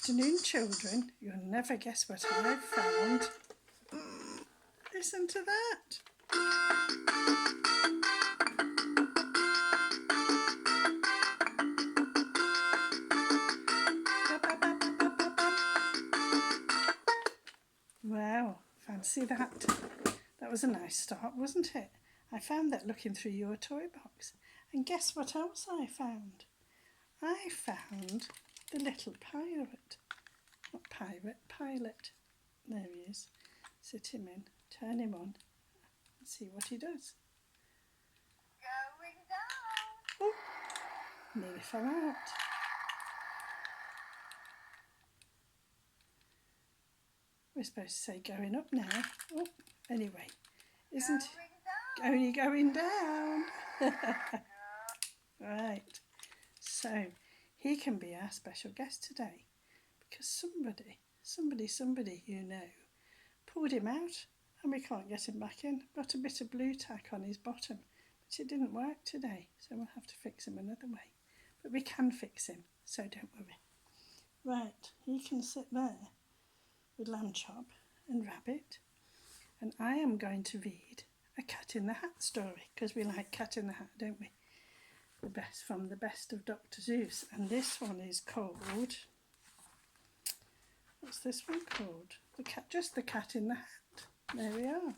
afternoon, children. You'll never guess what I've found. Listen to that. Wow, fancy that. That was a nice start, wasn't it? I found that looking through your toy box. And guess what else I found? I found the little pirate. Not pirate, pilot. There he is. Sit him in, turn him on, and see what he does. Going down. Oh, nearly fell out. We're supposed to say going up now. Oh, anyway, isn't only going down? Right, so he can be our special guest today because somebody you know pulled him out and we can't get him back in. Got a bit of blue tack on his bottom, but it didn't work today, so we'll have to fix him another way. But we can fix him, so don't worry. Right, he can sit there with Lamb Chop and Rabbit, and I am going to read a Cat in the Hat story because we like Cat in the Hat, don't we? The best from the best of Dr. Zeuss, and this one is called, what's this one called? Just the Cat in the Hat. There we are.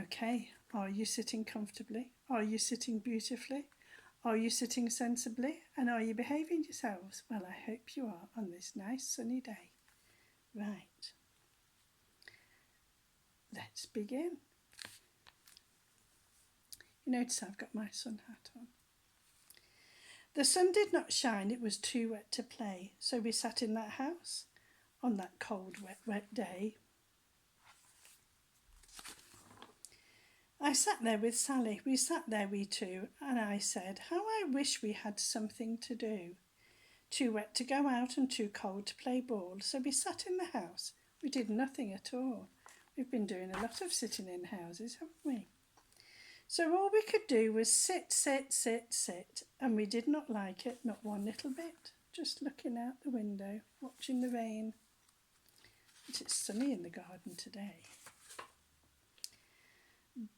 Okay, are you sitting comfortably? Are you sitting beautifully? Are you sitting sensibly? And are you behaving yourselves? Well, I hope you are on this nice sunny day. Right, let's begin. You notice I've got my sun hat on. The sun did not shine, it was too wet to play, so we sat in that house on that cold, wet day. I sat there with Sally, we sat there we two, and I said, how I wish we had something to do. Too wet to go out and too cold to play ball, so we sat in the house. We did nothing at all. We've been doing a lot of sitting in houses, haven't we? So all we could do was sit, and we did not like it, not one little bit, just looking out the window, watching the rain. But it's sunny in the garden today.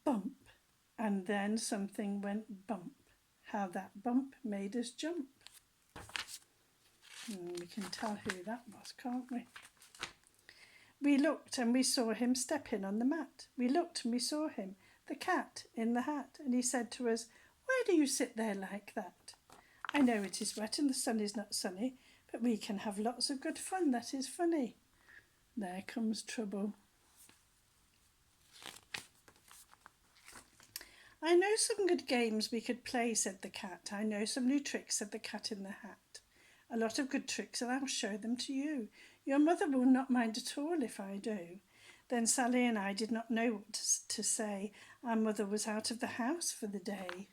Bump, and then something went bump. How that bump made us jump. We can tell who that was, can't we? We looked and we saw him stepping on the mat. We looked and we saw him, the cat in the hat, and he said to us, why do you sit there like that? I know it is wet and the sun is not sunny, but we can have lots of good fun that is funny. There comes trouble. I know some good games we could play, said the cat. I know some new tricks, said the cat in the hat. A lot of good tricks, and I'll show them to you. Your mother will not mind at all if I do. Then Sally and I did not know what to say. Our mother was out of the house for the day.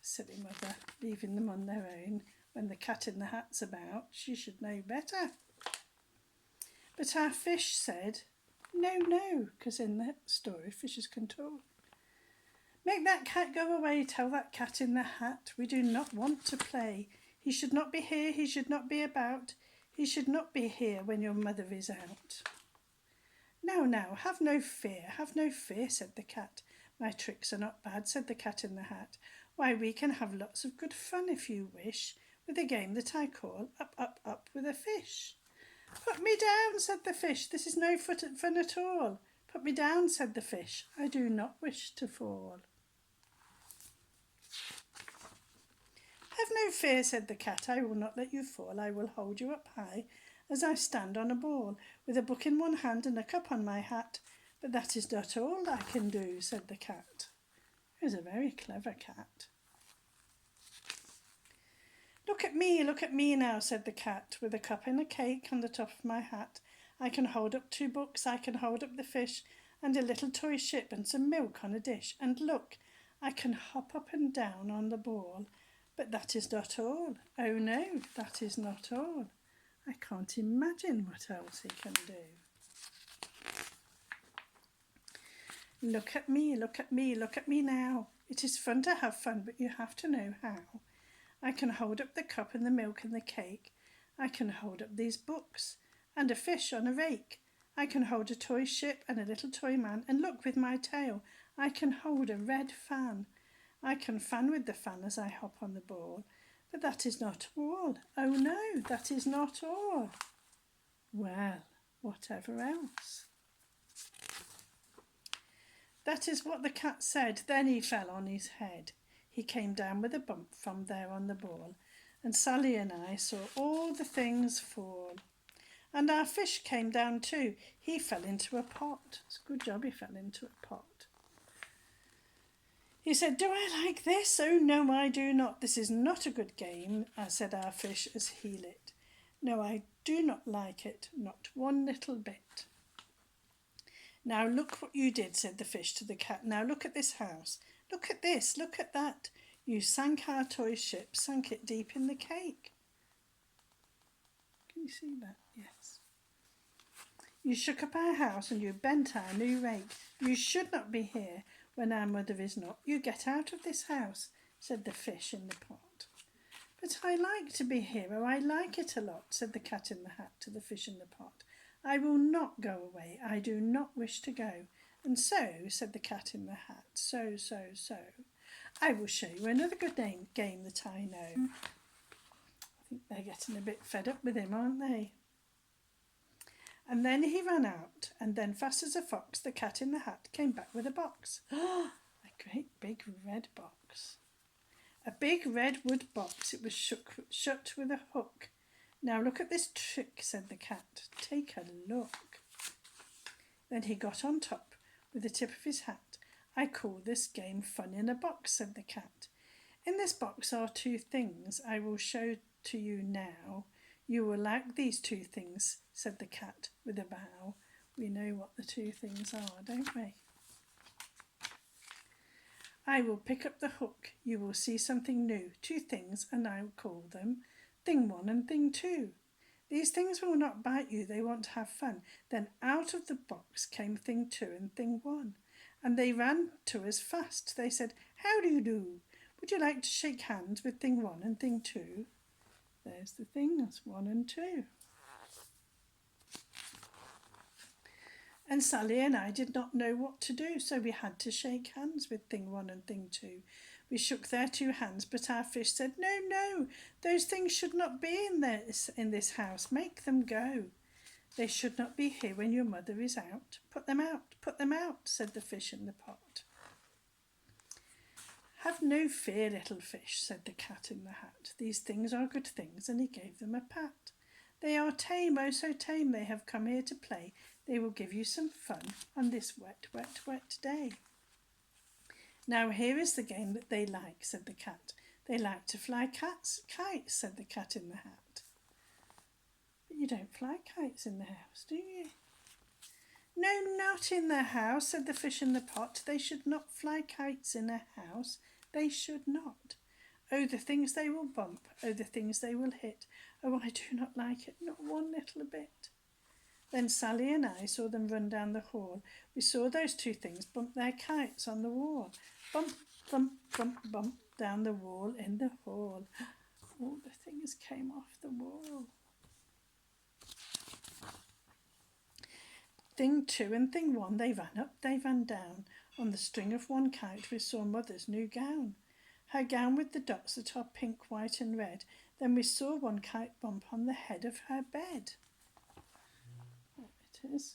Silly mother, leaving them on their own when the cat in the hat's about. She should know better. But our fish said, no, because in that story fishes can talk. Make that cat go away, tell that cat in the hat. We do not want to play. He should not be here, he should not be about. He should not be here when your mother is out. Now, have no fear, said the cat. My tricks are not bad, said the cat in the hat. Why, we can have lots of good fun if you wish, with a game that I call Up with a Fish. Put me down, said the fish. This is no fun at all. Put me down, said the fish. I do not wish to fall. Have no fear, said the cat. I will not let you fall. I will hold you up high as I stand on a ball, with a book in one hand and a cup on my hat. But that is not all I can do, said the cat. He was a very clever cat. Look at me now, said the cat, with a cup and a cake on the top of my hat. I can hold up 2 books, I can hold up the fish, and a little toy ship and some milk on a dish. And look, I can hop up and down on the ball. But that is not all. Oh no, that is not all. I can't imagine what else he can do. Look at me now. It is fun to have fun, but you have to know how. I can hold up the cup and the milk and the cake. I can hold up these books, and a fish on a rake. I can hold a toy ship and a little toy man, and look, with my tail, I can hold a red fan. I can fan with the fan as I hop on the ball. But that is not all. Oh no, that is not all. Well, whatever else? That is what the cat said. Then he fell on his head. He came down with a bump from there on the ball, and Sally and I saw all the things fall. And our fish came down too. He fell into a pot. It's a good job he fell into a pot. He said, "Do I like this? Oh no, I do not. This is not a good game," said our fish as he lit. "No, I do not like it, not one little bit." "Now look what you did," said the fish to the cat. "Now look at this house. Look at this, look at that. You sank our toy ship, sank it deep in the cake." Can you see that? Yes. "You shook up our house and you bent our new rake. You should not be here when our mother is not. You get out of this house," said the fish in the pot. "But I like to be here. Oh, I like it a lot," said the cat in the hat to the fish in the pot. "I will not go away. I do not wish to go." "And so," said the cat in the hat, so, "I will show you another good game that I know." I think they're getting a bit fed up with him, aren't they? And then he ran out, and then, fast as a fox, the cat in the hat came back with a box. A great big red box. A big red wood box. It was shut with a hook. "Now look at this trick," said the cat. "Take a look." Then he got on top with the tip of his hat. "I call this game Fun in a Box," said the cat. "In this box are two things I will show to you now. You will like these two things," said the cat with a bow. We know what the two things are, don't we? "I will pick up the hook. You will see something new. Two things, and I will call them Thing 1 and Thing 2. These things will not bite you. They want to have fun." Then out of the box came Thing 2 and Thing 1, and they ran to us fast. They said, "How do you do? Would you like to shake hands with Thing 1 and Thing 2? There's the things 1 and 2. And Sally and I did not know what to do, so we had to shake hands with Thing 1 and Thing 2. We shook their two hands, but our fish said, "No, no, those things should not be in this house. Make them go. They should not be here when your mother is out. Put them out," said the fish in the pot. "Have no fear, little fish," said the cat in the hat. "These things are good things," and he gave them a pat. "They are tame, oh so tame. They have come here to play. They will give you some fun on this wet, wet, wet day." "Now here is the game that they like," said the cat. "They like to fly kites," said the cat in the hat. "But you don't fly kites in the house, do you?" "No, not in the house," said the fish in the pot. "They should not fly kites in a house. They should not. Oh, the things they will bump. Oh, the things they will hit. Oh, I do not like it, not one little bit." Then Sally and I saw them run down the hall. We saw those two things bump their kites on the wall. Bump, thump, bump, bump down the wall in the hall. All the things came off the wall. Thing 2 and Thing 1, they ran up, they ran down. On the string of one kite we saw Mother's new gown. Her gown with the dots that are pink, white and red. Then we saw one kite bump on the head of her bed. There it is.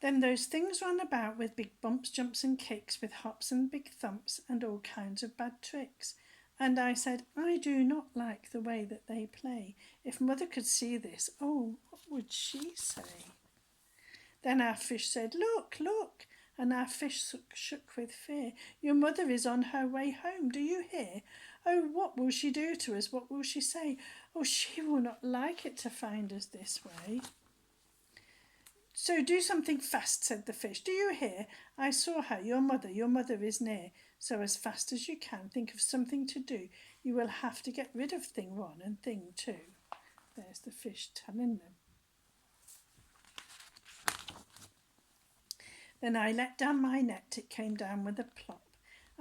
Then those things ran about with big bumps, jumps and kicks, with hops and big thumps and all kinds of bad tricks. And I said, "I do not like the way that they play. If Mother could see this, oh, what would she say?" Then our fish said, "Look, look," and our fish shook with fear. "Your mother is on her way home, do you hear? Oh, what will she do to us? What will she say? Oh, she will not like it to find us this way." "So do something fast," said the fish. "Do you hear? I saw her, your mother is near. So as fast as you can, think of something to do. You will have to get rid of Thing 1 and Thing 2. There's the fish telling them. Then I let down my net. It came down with a plop,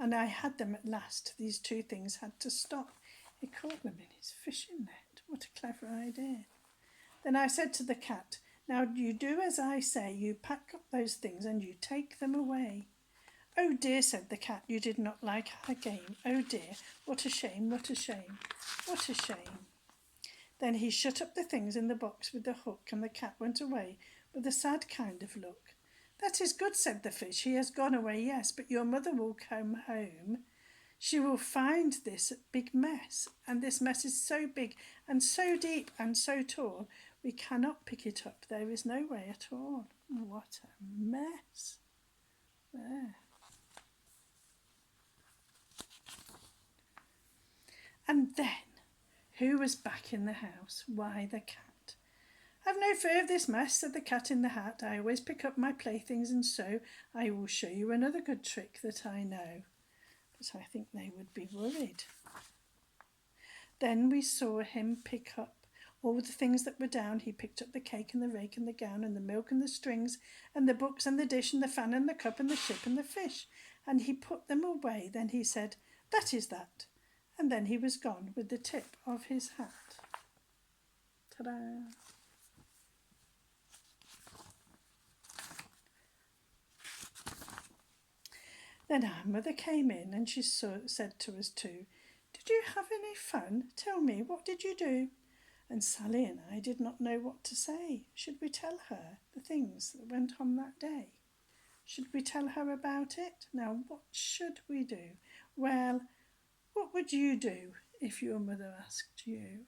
and I had them at last. These two things had to stop. He caught them in his fishing net. What a clever idea. Then I said to the cat, now you do as I say, you pack up those things and you take them away. Oh dear, said the cat, you did not like our game. Oh dear, what a shame, what a shame, what a shame. Then he shut up the things in the box with the hook, and the cat went away with a sad kind of look. That is good, said the fish. He has gone away, yes, but your mother will come home. She will find this big mess, and this mess is so big and so deep and so tall, we cannot pick it up. There is no way at all. What a mess. There. And then, who was back in the house? Why, the cat. Have no fear of this mess, said the cat in the hat. I always pick up my playthings, and so I will show you another good trick that I know. But I think they would be worried. Then we saw him pick up all the things that were down. He picked up the cake and the rake and the gown and the milk and the strings and the books and the dish and the fan and the cup and the ship and the fish. And he put them away. Then he said, that is that. And then he was gone with the tip of his hat. Ta-da! Then our mother came in and she said to us two, did you have any fun? Tell me, what did you do? And Sally and I did not know what to say. Should we tell her the things that went on that day? Should we tell her about it? Now, what should we do? Well, what would you do if your mother asked you?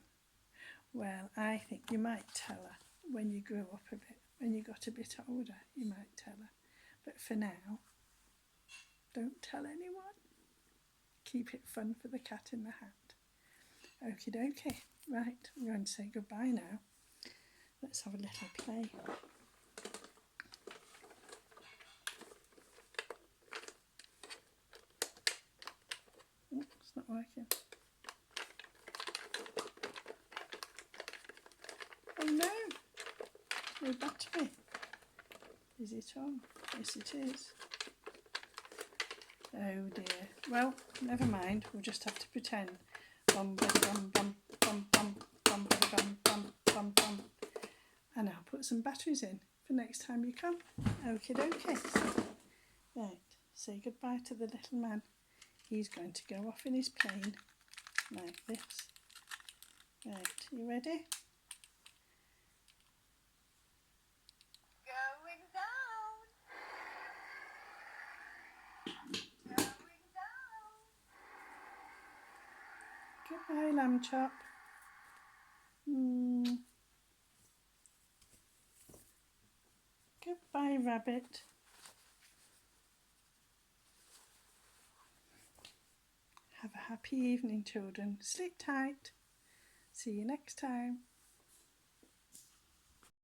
Well, I think you might tell her when you grew up a bit. When you got a bit older, you might tell her. But for now, don't tell anyone. Keep it fun for the cat in the hat. Okie dokie. Right, I'm going to say goodbye now. Let's have a little play. Oh, it's not working. Oh no! No battery. Is it on? Yes, it is. Oh dear. Well, never mind. We'll just have to pretend. Bum bum bum bum bum bum bum bum bum bum bum. And I'll put some batteries in for next time you come. Okie dokie. Right. Say goodbye to the little man. He's going to go off in his plane like this. Right. You ready? Goodbye, lamb chop. Goodbye, rabbit. Have a happy evening, children. Sleep tight. See you next time.